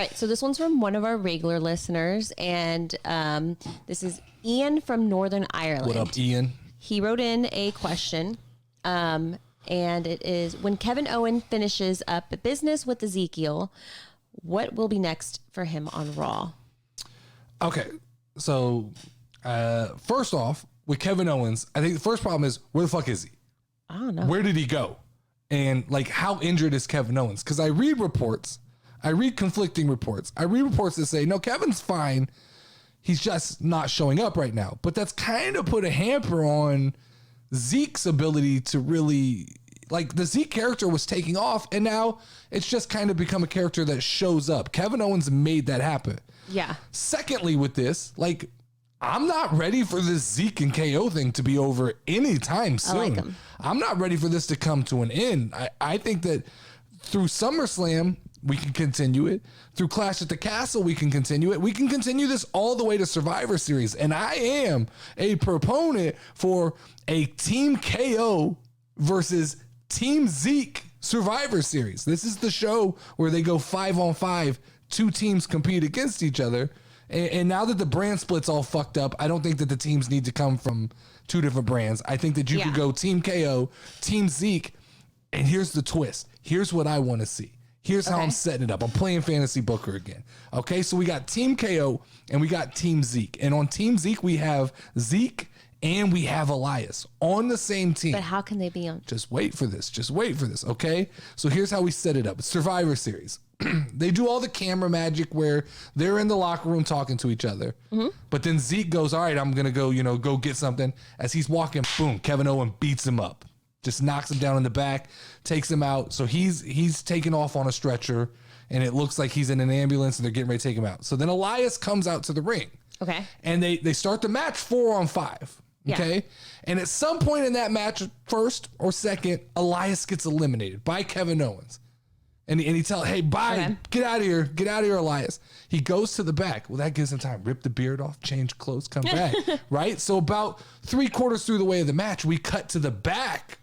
All right, so this one's from one of our regular listeners, and this is Ian from Northern Ireland. What up, Ian? He wrote in a question, and it is, when Kevin Owens finishes up business with Ezekiel, what will be next for him on Raw? Okay, so first off, with Kevin Owens, I think the first problem is, where the fuck is he? I don't know. Where did he go? And like, how injured is Kevin Owens? Because I read conflicting reports. I read reports that say, no, Kevin's fine. He's just not showing up right now. But that's kind of put a hamper on Zeke's ability to really, like, the Zeke character was taking off, and now it's just kind of become a character that shows up. Kevin Owens made that happen. Yeah. Secondly, with this, like, I'm not ready for this Zeke and KO thing to be over anytime soon. I like him. I'm not ready for this to come to an end. I think that through SummerSlam, we can continue it. Through Clash at the Castle, we can continue it. We can continue this all the way to Survivor Series. And I am a proponent for a Team KO versus Team Zeke Survivor Series. This is the show where they go 5-on-5, 2 teams compete against each other. And now that the brand split's all fucked up, I don't think that the teams need to come from 2 different brands. I think that you could go Team KO, Team Zeke, and here's the twist. Here's what I want to see. Here's how I'm setting it up. I'm playing Fantasy Booker again. Okay, so we got Team KO and we got Team Zeke. And on Team Zeke, we have Zeke and we have Elias on the same team. But how can they be on? Just wait for this. Just wait for this, okay? So here's how we set it up. It's Survivor Series. They do all the camera magic where they're in the locker room talking to each other. Mm-hmm. But then Zeke goes, all right, I'm going to go, go get something. As he's walking, boom, Kevin Owens beats him up. Just knocks him down in the back, takes him out. So he's taken off on a stretcher, and it looks like he's in an ambulance, and they're getting ready to take him out. So then Elias comes out to the ring. Okay. And they start the match 4-on-5. Okay. Yeah. And at some point in that match, first or second, Elias gets eliminated by Kevin Owens. And he tells, hey, bye, get out of here, Elias. He goes to the back. Well, that gives him time. Rip the beard off, change clothes, come back, right? So about 3/4 through the way of the match, we cut to the back,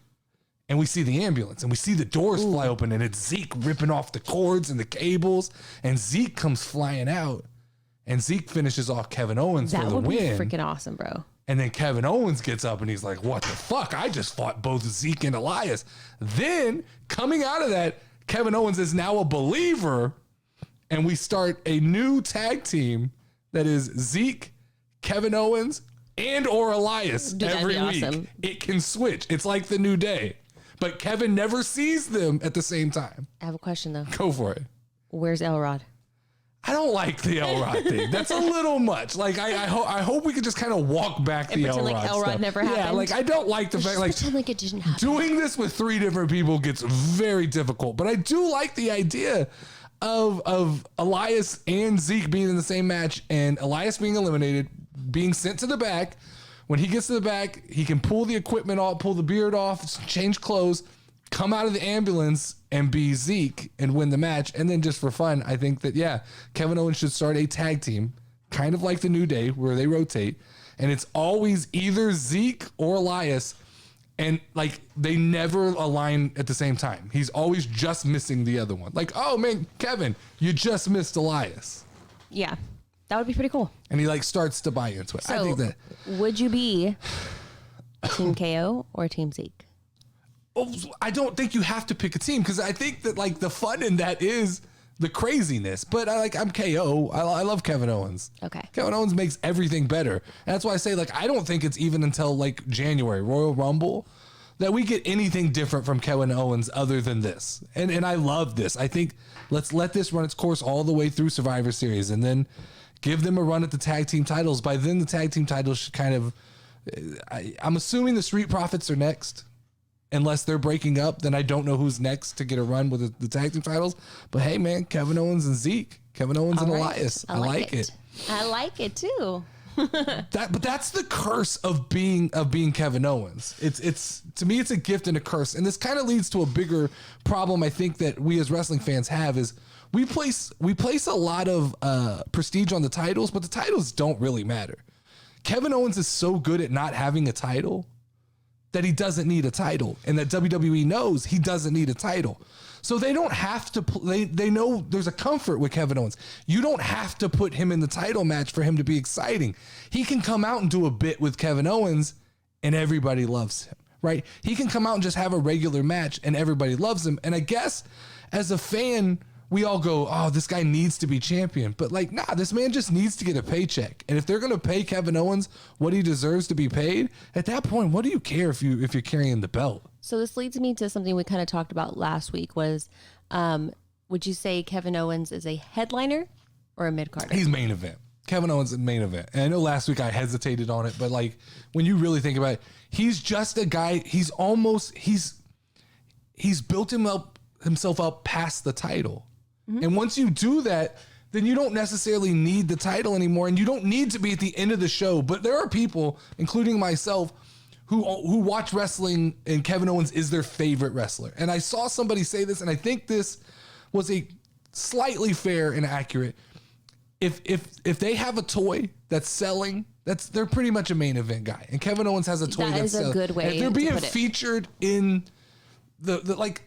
and we see the ambulance, and we see the doors fly open, and it's Zeke ripping off the cords and the cables, and Zeke comes flying out, and Zeke finishes off Kevin Owens for the win. That would be freaking awesome, bro. And then Kevin Owens gets up, and he's like, what the fuck? I just fought both Zeke and Elias. Then, coming out of that, Kevin Owens is now a believer, and we start a new tag team that is Zeke, Kevin Owens, and or Elias. Dude, every week. Awesome. It can switch. It's like the New Day. But Kevin never sees them at the same time. I have a question, though. Go for it. Where's Elrod? I don't like the Elrod thing. That's a little much. Like I hope we could just kind of walk back the Elrod like Elrod stuff. Never happened. Yeah, like I don't like the fact like it didn't happen. Doing this with 3 different people gets very difficult. But I do like the idea of Elias and Zeke being in the same match, and Elias being eliminated, being sent to the back. When he gets to the back, he can pull the equipment off, pull the beard off, change clothes, come out of the ambulance and be Zeke and win the match. And then just for fun, I think that, Kevin Owens should start a tag team, kind of like the New Day, where they rotate. And it's always either Zeke or Elias. And like, they never align at the same time. He's always just missing the other one. Like, oh man, Kevin, you just missed Elias. Yeah, that would be pretty cool. And he like starts to buy into it. So, I think that. Would you be Team KO or Team Zeke? I don't think you have to pick a team, because I think that like the fun in that is the craziness. But I'm KO. I love Kevin Owens. Okay. Kevin Owens makes everything better. And that's why I say, like, I don't think it's even until like January, Royal Rumble, that we get anything different from Kevin Owens other than this. And I love this. I think let's let this run its course all the way through Survivor Series, and then give them a run at the tag team titles. By then the tag team titles should kind of, I'm assuming the Street Profits are next. Unless they're breaking up, then I don't know who's next to get a run with the tag team titles. But hey, man, Kevin Owens and Zeke, Kevin Owens and Elias. I like it. I like it too. But that's the curse of being Kevin Owens. It's to me, it's a gift and a curse, and this kind of leads to a bigger problem. I think that we as wrestling fans have is we place a lot of prestige on the titles, but the titles don't really matter. Kevin Owens is so good at not having a title that he doesn't need a title, and that WWE knows he doesn't need a title. So they don't have to, they know there's a comfort with Kevin Owens. You don't have to put him in the title match for him to be exciting. He can come out and do a bit with Kevin Owens and everybody loves him, right? He can come out and just have a regular match and everybody loves him. And I guess as a fan, we all go, oh, this guy needs to be champion. But like, nah, this man just needs to get a paycheck. And if they're going to pay Kevin Owens what he deserves to be paid, at that point, what do you care if you're carrying the belt? So this leads me to something we kind of talked about last week was, would you say Kevin Owens is a headliner or a mid-carder? He's main event. Kevin Owens is main event. And I know last week I hesitated on it, but like when you really think about it, he's just a guy. He's built himself up past the title. Mm-hmm. And once you do that, then you don't necessarily need the title anymore. And you don't need to be at the end of the show. But there are people, including myself, who watch wrestling and Kevin Owens is their favorite wrestler. And I saw somebody say this, and I think this was a slightly fair and accurate. If they have a toy that's selling, they're pretty much a main event guy. And Kevin Owens has a toy that's selling. That is a good way. If they're being featured in the like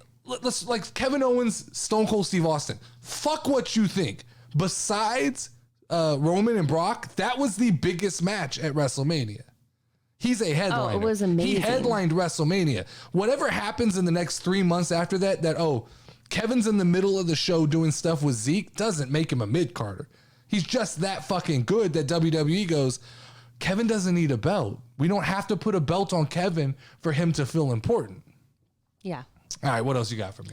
Kevin Owens, Stone Cold Steve Austin. Fuck what you think. Besides Roman and Brock, that was the biggest match at WrestleMania. He's a headliner. Oh, it was amazing. He headlined WrestleMania. Whatever happens in the next 3 months after that, Kevin's in the middle of the show doing stuff with Zeke doesn't make him a mid-carder. He's just that fucking good that WWE goes, Kevin doesn't need a belt. We don't have to put a belt on Kevin for him to feel important. Yeah. All right, what else you got for me?